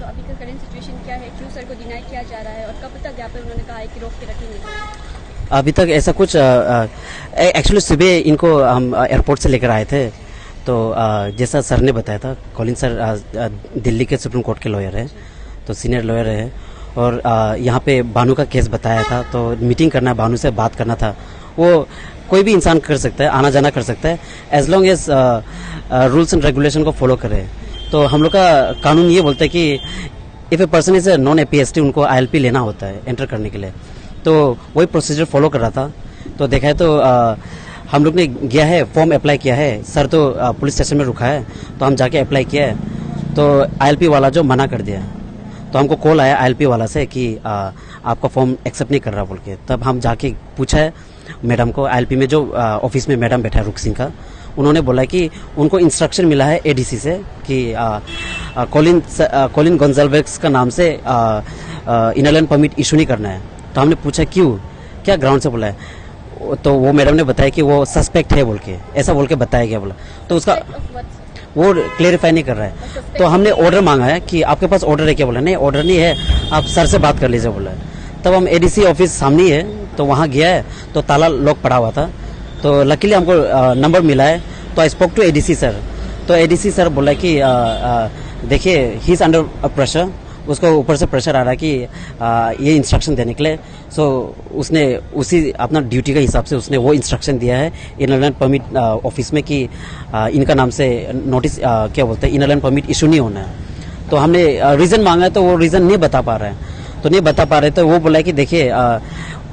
तो अभी का करंट सिचुएशन क्या है, क्यों सर को डिनाई किया जा रहा है और कब तक यहाँ पर उन्होंने कहा है कि रोक के रखेंगे? अभी तक ऐसा कुछ एक्चुअली सुबह इनको हम एयरपोर्ट से लेकर आए थे, तो जैसा सर ने बताया था, कॉलिन सर दिल्ली के सुप्रीम कोर्ट के लॉयर है, तो सीनियर लॉयर है, और यहाँ पे बानू का केस बताया था, तो मीटिंग करना है, बानू से बात करना था। वो कोई भी इंसान कर सकता है, आना जाना कर सकता है, as long as rules and regulation को फॉलो करे। तो हम लोग का कानून ये बोलता है कि if a person is a non APST, उनको आईएलपी लेना होता है एंटर करने के लिए। तो वही प्रोसीजर फॉलो कर रहा था, तो देखा है तो हम लोग ने गया है, फॉर्म अप्लाई किया है। सर तो पुलिस स्टेशन में रुका है, तो हम जाके अप्लाई किया है, तो आईएलपी वाला जो मना कर दिया। तो हमको कॉल आया आईएलपी वाला से कि आपका फॉर्म एक्सेप्ट नहीं कर रहा बोल के। तब हम जाके पूछा है मैडम को, आईएलपी में जो ऑफिस में मैडम बैठा है रुक सिंह का, उन्होंने बोला कि उनको इंस्ट्रक्शन मिला है एडीसी से कि कॉलिन गोंजाल्वेस का नाम से इनर परमिट इशू नहीं करना है। तो हमने पूछा क्यों, क्या ग्राउंड से बोला है, तो वो मैडम ने बताया कि वो सस्पेक्ट है बोल के, ऐसा बोल के बताया गया बोला। तो उसका वो क्लेरिफाई नहीं कर रहा है। तो हमने ऑर्डर मांगा है कि आपके पास ऑर्डर है क्या, बोला नहीं ऑर्डर नहीं है, आप सर से बात कर लीजिए बोला। तब हम एडीसी ऑफिस सामने ही है, तो वहाँ गया है, तो ताला लॉक पड़ा हुआ था, तो लकीली हमको नंबर मिला है। तो I spoke to ADC sir, तो एडीसी सर बोला कि देखिए ही इज अंडर प्रेशर, उसको ऊपर से प्रेशर आ रहा है कि ये इंस्ट्रक्शन देने के लिए। सो उसने उसी अपना ड्यूटी के हिसाब से उसने वो इंस्ट्रक्शन दिया है इनर परमिट ऑफिस में कि इनका नाम से नोटिस क्या बोलते हैं, इनर परमिट इशू नहीं होना है। तो हमने रीज़न मांगा है, तो वो रीज़न नहीं बता पा रहा है, तो नहीं बता पा रहे। तो वो बोला कि देखिए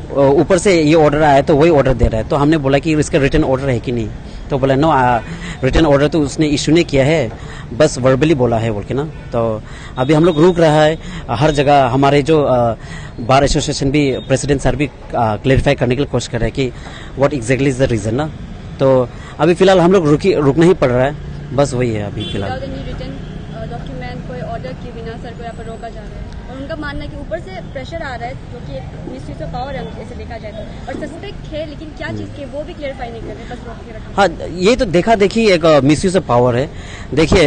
ऊपर से ये ऑर्डर आया तो वही ऑर्डर दे रहा है। तो हमने बोला कि इसका रिटर्न ऑर्डर है कि नहीं, तो बोला नो रिटर्न ऑर्डर तो उसने इशू नहीं किया है, बस वर्बली बोला है बोल के ना। तो अभी हम लोग रुक रहा है हर जगह। हमारे जो बार एसोसिएशन भी प्रेसिडेंट सर भी क्लेरिफाई करने के लिए कोशिश कर रहे हैं कि what exactly is the reason ना। तो अभी फिलहाल हम लोग रुकना ही पड़ रहा है, बस वही है अभी फिलहाल। डॉक्यूमेंट कोई ऑर्डर के बिना सर को यहाँ पर रोका जा रहा है, और उनका मानना है कि ऊपर से प्रेशर आ रहा है, जो कि एक मिसयूज ऑफ पावर है ऐसे देखा जाए तो, और सस्पेक्ट है, लेकिन क्या चीज़ के वो भी क्लेरिफाई नहीं कर रहे, बस रोक के रखा। हाँ, ये तो देखा देखी एक मिसयूज ऑफ पावर है। देखिए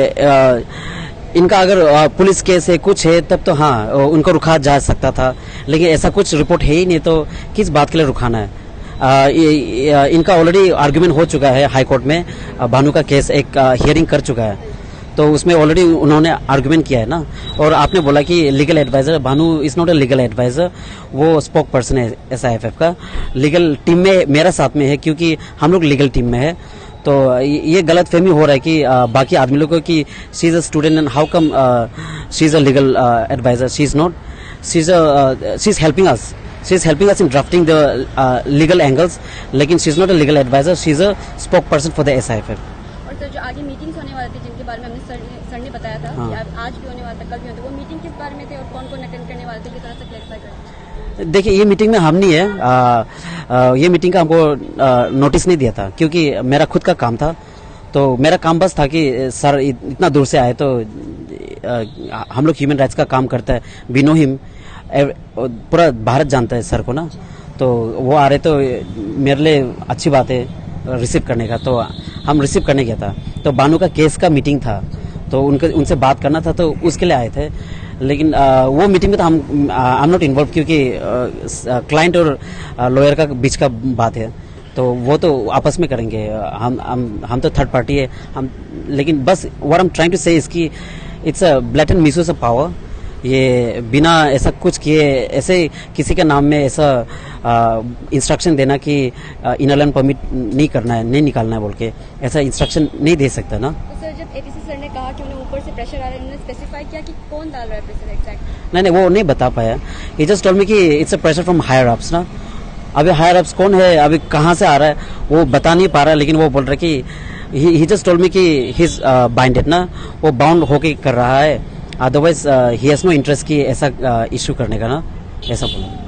इनका अगर पुलिस केस है कुछ है तब तो हाँ उनको रुका जा सकता था, लेकिन ऐसा कुछ रिपोर्ट है ही नहीं, तो किस बात के लिए रुकाना है। इनका ऑलरेडी आर्ग्यूमेंट हो चुका है हाई कोर्ट में, भानु का केस एक हियरिंग कर चुका है, तो उसमें ऑलरेडी उन्होंने आर्गुमेंट किया है ना। और आपने बोला कि legal adviser, Bhanu is not a legal adviser, वो स्पोक पर्सन है एसआईएफएफ का। लीगल टीम में मेरा साथ में है, क्योंकि हम लोग लीगल टीम में है। तो ये गलत फहमी हो रहा है कि बाकी आदमी लोगों को कि she is a student and how come she is a legal adviser. She is not, she is helping us, she is helping us in drafting the legal angles, लेकिन she is not a legal adviser, she is a spoke person for the SIFF. और sir जो आगे meetings होने वाले थे जिनके बारे में हमने सर ने बताया था कि आज भी होने वाला था, कल भी होता, वो मीटिंग किस बारे में थे और कौन कौन अटेंड करने वाले थे, किस तरह से क्लैरिफाई करें? देखिए ये मीटिंग में हम नहीं है, ये मीटिंग का हमको नोटिस नहीं दिया था, क्योंकि मेरा खुद का काम था। तो मेरा काम बस था कि सर इतना दूर से आए, तो हम लोग ह्यूमन राइट्स का काम करता है, वी नो हिम, पूरा भारत जानता है सर को ना। तो वो आ रहे तो मेरे लिए अच्छी बात है रिसीव करने का, तो हम रिसीव करने गया था। तो बानू का केस का मीटिंग था, तो उनसे बात करना था, तो उसके लिए आए थे। लेकिन वो मीटिंग में तो हम आई एम नॉट इन्वॉल्व, क्योंकि क्लाइंट और लॉयर का बीच का बात है, तो वो तो आपस में करेंगे। हम तो थर्ड पार्टी है हम। लेकिन बस what I am trying to say इसकी it's a blatant misuse of power. ये बिना ऐसा कुछ किए ऐसे किसी के नाम में ऐसा इंस्ट्रक्शन देना कि इनर परमिट नहीं करना है, नहीं निकालना है बोल के, ऐसा इंस्ट्रक्शन नहीं दे सकता ना। तो सर जब एडीसी सर ने कहा कि उन्हें ऊपर से प्रेशर आ रहा है, उन्होंने स्पेसिफाई किया कि कौन डाल रहा है प्रेशर एग्जैक्ट? नहीं, वो नहीं बता पाया। ही जस्ट टोल्ड मी कि it's a pressure from higher ups ना। अभी हायर अप्स कौन है, अभी कहाँ से आ रहा है वो बता नहीं पा रहा, लेकिन वो बोल रहा है कि ही जस्ट टोल्ड मी कि ही इज बाइंडेड ना, वो बाउंड होके कर रहा है, अदरवाइज ही हैज नो इंटरेस्ट कि ऐसा इशू करने का ना, ऐसा बोला।